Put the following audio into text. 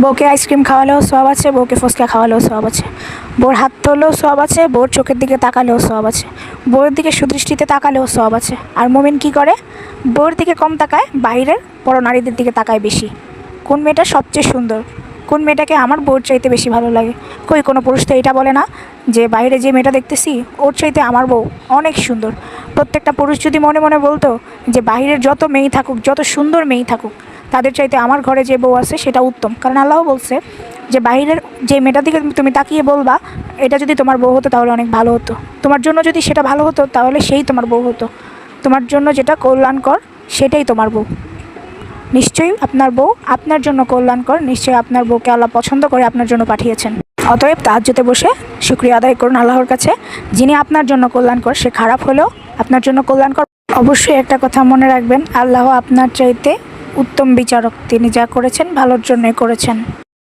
বউকে আইসক্রিম খাওয়ালেও সওয়াব আছে, বউকে ফুচকা খাওয়ালেও সওয়াব আছে, বউর হাত ধরলেও সওয়াব আছে, বউর চোখের দিকে তাকালেও সওয়াব আছে, বউয়ের দিকে সুদৃষ্টিতে তাকালেও সওয়াব আছে। আর মুমিন কি করে? বউয়ের দিকে কম তাকায়, বাইরের বড় নারীদের দিকে তাকায় বেশি। কোন মেয়েটা সবচেয়ে সুন্দর, কোন মেয়েটাকে আমার বউর চাইতে বেশি ভালো লাগে? কই কোনো পুরুষ তো এটা বলে না যে বাইরে যে মেয়েটা দেখতেছি ওর চাইতে আমার বউ অনেক সুন্দর। প্রত্যেকটা পুরুষ যদি মনে মনে বলতো যে বাইরের যত মেয়ে থাকুক, যত সুন্দর মেয়ে থাকুক, তাদের চাইতে আমার ঘরে যে বউ আছে সেটা উত্তম। কারণ আল্লাহ বলছে যে বাইরের যে মেয়েটার দিকে তুমি তাকিয়ে বলবা এটা যদি তোমার বউ হতো তাহলে অনেক ভালো হতো, তোমার জন্য যদি সেটা ভালো হতো তাহলে সেই তোমার বউ হতো। তোমার জন্য যেটা কল্যাণকর সেটাই তোমার বউ। নিশ্চয়ই আপনার বউ আপনার জন্য কল্যাণকর, নিশ্চয়ই আপনার বউকে আল্লাহ পছন্দ করে আপনার জন্য পাঠিয়েছেন। অতএব তাহাজ্জুদে বসে শুকরিয়া আদায় করুন আল্লাহর কাছে, যিনি আপনার জন্য কল্যাণকর। সে খারাপ হলেও আপনার জন্য কল্যাণকর। অবশ্যই একটা কথা মনে রাখবেন, আল্লাহ আপনার চাইতে উত্তম বিচারক, তিনি যা করেছেন ভালোর জন্যই করেছেন।